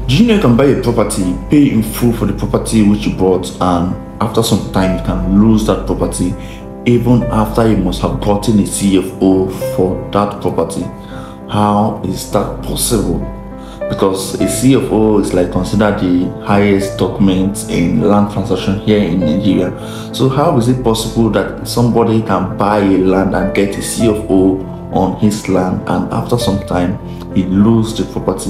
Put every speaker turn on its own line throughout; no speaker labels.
Do you know you can buy a property, pay in full for the property which you bought, and after some time you can lose that property even after you must have gotten a CFO for that property? How is that possible? Because a CFO is like considered the highest document in land transaction here in Nigeria. So how is it possible that somebody can buy a land and get a CFO on his land, and after some time he loses the property?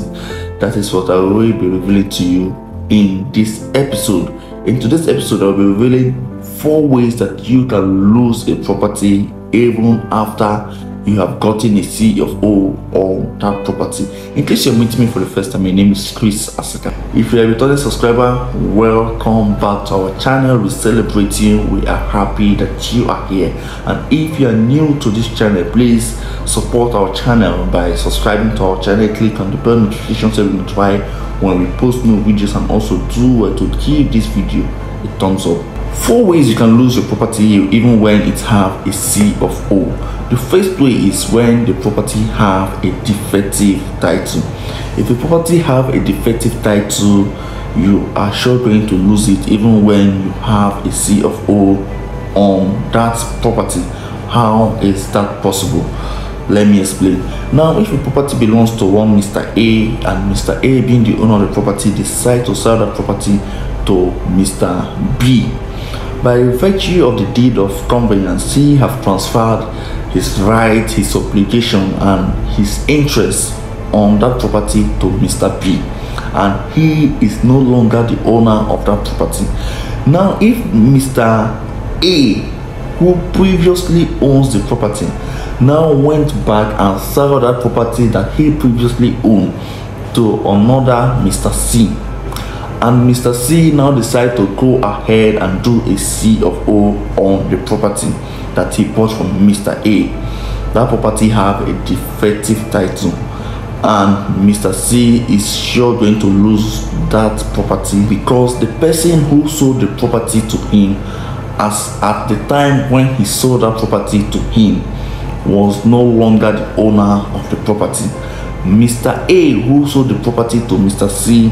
That is what I will be revealing to you in this episode. In today's episode, I will be revealing 4 ways that you can lose a property even after you have gotten a CFO on that property. In case you're meeting me for the first time, my name is Kristas. If you're a returning subscriber, welcome back to our channel. We celebrate you. We are happy that you are here. And if you are new to this channel, please support our channel by subscribing to our channel. Click on the bell notification so you can try when we post new videos, and also do to give this video a thumbs up. 4 ways you can lose your property even when it have a CFO. The first way is when the property have a defective title. If the property have a defective title, you are sure going to lose it even when you have a CFO on that property. How is that possible? Let me explain. Now, if the property belongs to one Mr. A, and Mr. A, being the owner of the property, decide to sell that property to Mr. B, by virtue of the deed of conveyance, he have transferred his right, his obligation, and his interest on that property to Mr. B, and he is no longer the owner of that property. Now, if Mr. A, who previously owns the property, now went back and sold that property that he previously owned to another Mr. C, and Mr. C now decide to go ahead and do a CFO on the property that he bought from Mr. A, that property have a defective title, and Mr. C is sure going to lose that property because the person who sold the property to him, as at the time when he sold that property to him, was no longer the owner of the property. Mr. A, who sold the property to Mr. C,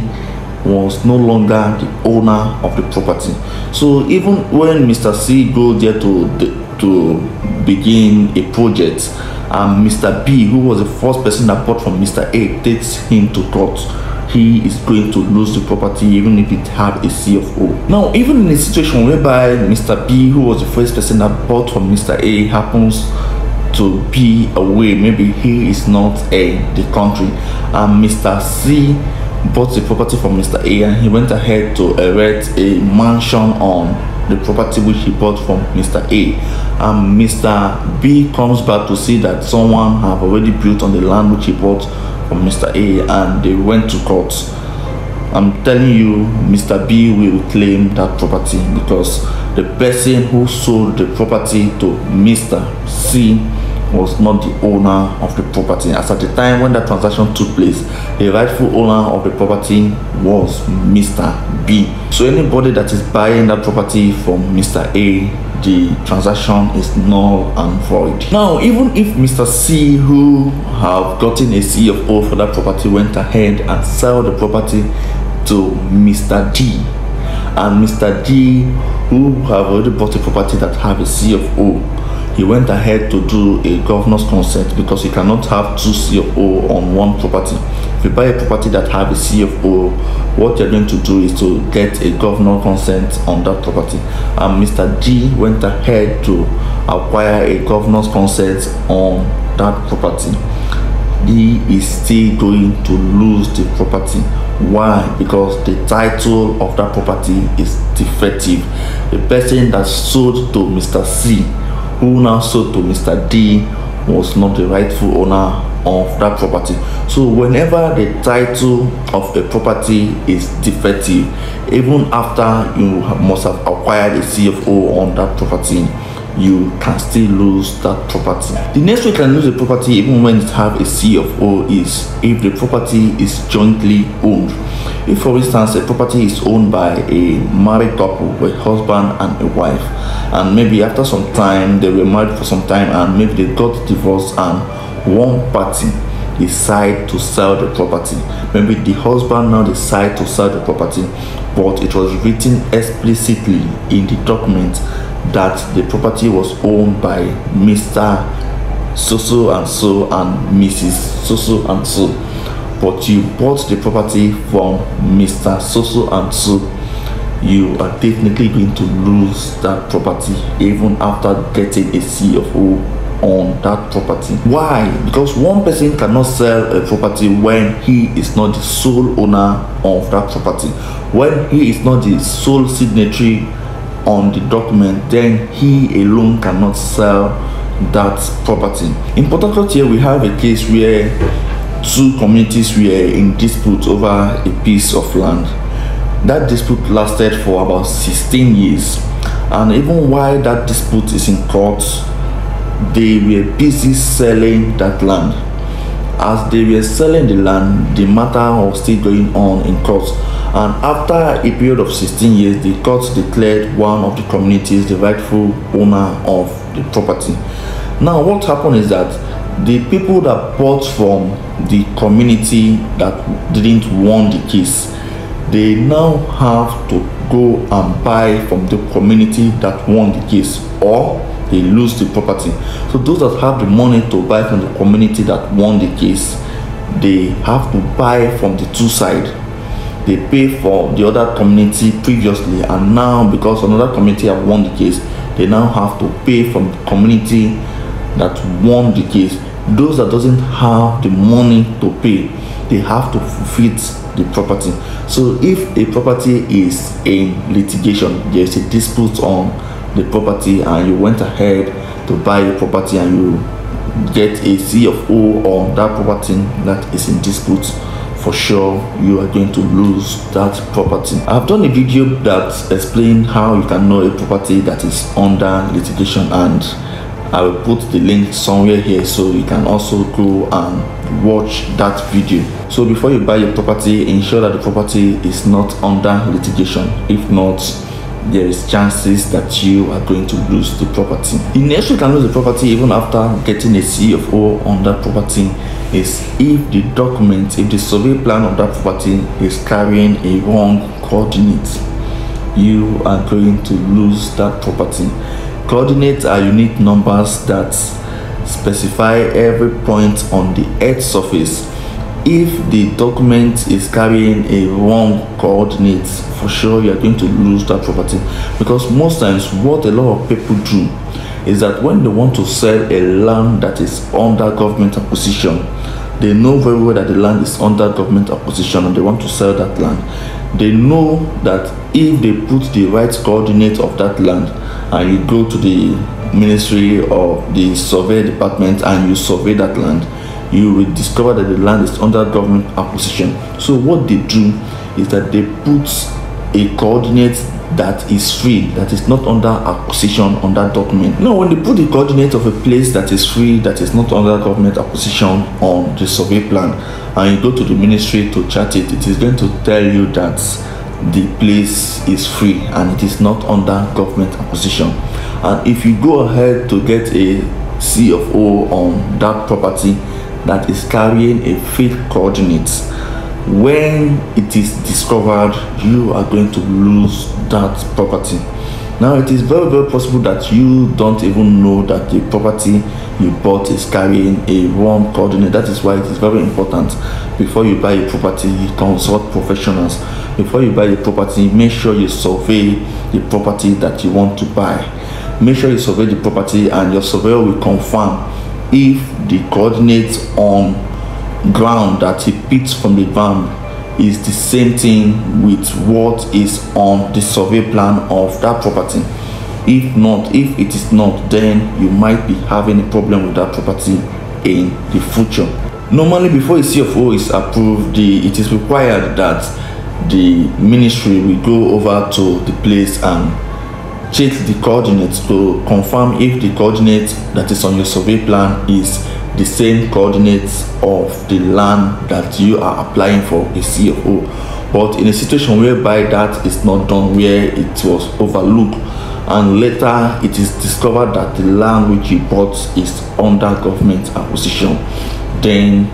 was no longer the owner of the property. So even when Mr. C goes there to begin a project, and Mr. B, who was the first person that bought from Mr. A, takes him to court, he is going to lose the property even if it have a CFO. Now, even in a situation whereby Mr. B, who was the first person that bought from Mr. A, happens to be away, maybe he is not in the country, and Mr. C bought the property from Mr. A, and he went ahead to erect a mansion on the property which he bought from Mr. A, and Mr. B comes back to see that someone have already built on the land which he bought from Mr. A, and they went to court. I'm telling you, Mr. B will claim that property because the person who sold the property to Mr. C was not the owner of the property. As at the time when that transaction took place, the rightful owner of the property was Mr. B. So anybody that is buying that property from Mr. A, the transaction is null and void. Now, even if Mr. C, who have gotten a CFO for that property, went ahead and sell the property to Mr. D, and Mr. D, who have already bought a property that have a CFO, he went ahead to do a governor's consent, because you cannot have 2 CFO on one property. If you buy a property that have a CFO, what you're going to do is to get a governor consent on that property, and Mr. D went ahead to acquire a governor's consent on that property. He is still going to lose the property. Why? Because the title of that property is defective. The person that sold to Mr. C, who now sold to Mr. D, was not the rightful owner of that property. So whenever the title of a property is defective, even after you must have acquired a CFO on that property, you can still lose that property. The next way you can lose a property even when it have a CFO is if the property is jointly owned. If, for instance, a property is owned by a married couple, a husband and a wife, and maybe after some time they were married for some time, and maybe they got divorced, and one party decide to sell the property. Maybe the husband now decide to sell the property, but it was written explicitly in the document that the property was owned by Mr. So and so and Mrs. So and so, but you bought the property from Mr. So and so, you are definitely going to lose that property even after getting a CFO on that property. Why? Because one person cannot sell a property when he is not the sole owner of that property. When he is not the sole signatory on the document, then he alone cannot sell that property. In Portharcourt here, we have a case where two communities were in dispute over a piece of land. That dispute lasted for about 16 years, and even while that dispute is in court, they were busy selling that land. As they were selling the land, the matter was still going on in court, and after a period of 16 years, the court declared one of the communities the rightful owner of the property. Now what happened is that the people that bought from the community that didn't won the case, they now have to go and buy from the community that won the case, or they lose the property. So those that have the money to buy from the community that won the case, they have to buy from the two sides. They pay for the other community previously, and now because another community have won the case, they now have to pay from the community that won the case. Those that doesn't have the money to pay, they have to forfeit the property. So if a property is in litigation, there is a dispute on the property, and you went ahead to buy a property and you get a CFO on that property that is in dispute, for sure you are going to lose that property. I've done a video that explains how you can know a property that is under litigation, and I will put the link somewhere here so you can also go and watch that video. So before you buy a property, ensure that the property is not under litigation. If not, there is chances that you are going to lose the property. The next you can lose the property even after getting a CFO on that property is if the document, if the survey plan of that property is carrying a wrong coordinate. You are going to lose that property. Coordinates are unique numbers that specify every point on the earth surface. If the document is carrying a wrong coordinate, for sure you are going to lose that property. Because most times what a lot of people do is that when they want to sell a land that is under government acquisition, they know very well that the land is under government acquisition and they want to sell that land. They know that if they put the right coordinate of that land and you go to the ministry or the survey department and you survey that land, you will discover that the land is under government acquisition. So what they do is that they put a coordinate that is free, that is not under acquisition on that document. Now when they put the coordinate of a place that is free, that is not under government acquisition on the survey plan, and you go to the ministry to check it, it is going to tell you that the place is free and it is not under government acquisition. And if you go ahead to get a CFO on that property that is carrying a fake coordinates, when it is discovered, you are going to lose that property. Now it is very possible that you don't even know that the property you bought is carrying a wrong coordinate. That is why it is very important, before you buy a property, you consult professionals. Before you buy a property, make sure you survey the property that you want to buy. Make sure you survey the property and your surveyor will confirm if the coordinates on ground that he picks from the ground is the same thing with what is on the survey plan of that property. If not, if it is not, then you might be having a problem with that property in the future. Normally, before a CFO is approved, it is required that the ministry will go over to the place and check the coordinates to confirm if the coordinate that is on your survey plan is the same coordinates of the land that you are applying for a CFO. But in a situation whereby that is not done, where it was overlooked and later it is discovered that the land which you bought is under government acquisition, then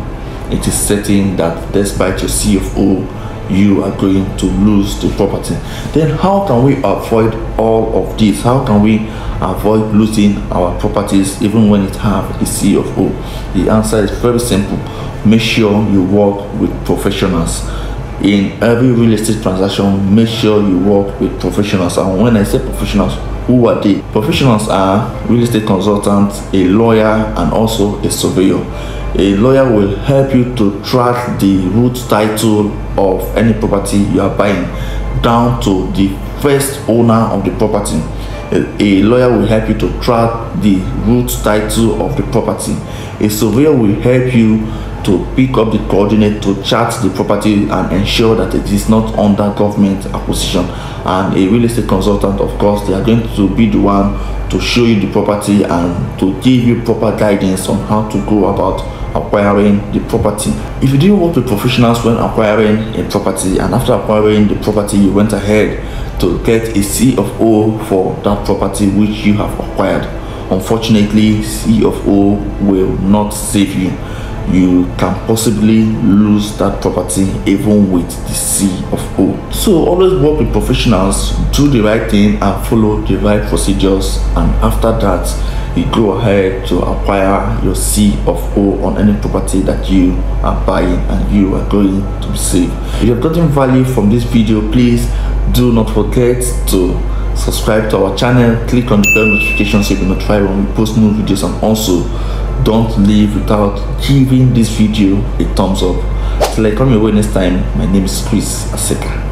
it is certain that despite your C of O, you are going to lose the property. Then how can we avoid all of this? How can we avoid losing our properties even when it have a C of O? The answer is very simple. Make sure you work with professionals. In every real estate transaction, make sure you work with professionals. And when I say professionals, who are they? Professionals are real estate consultants, a lawyer, and also a surveyor. A lawyer will help you to track the root title of any property you are buying down to the first owner of the property. A lawyer will help you to track the root title of the property. A surveyor will help you to pick up the coordinate, to chart the property and ensure that it is not under government acquisition. And a real estate consultant, of course, they are going to be the one to show you the property and to give you proper guidance on how to go about acquiring the property. If you didn't work with professionals when acquiring a property, and after acquiring the property you went ahead to get a C of O for that property which you have acquired, unfortunately C of O will not save you. You can possibly lose that property even with the C of O. So always work with professionals, do the right thing and follow the right procedures, and after that you go ahead to acquire your C of O on any property that you are buying and you are going to be safe. If you have gotten value from this video, please do not forget to subscribe to our channel, click on the bell notification so you will be notified when we post new videos, and also don't leave without giving this video a thumbs up. Till I come your way next time, my name is Chris Aseka.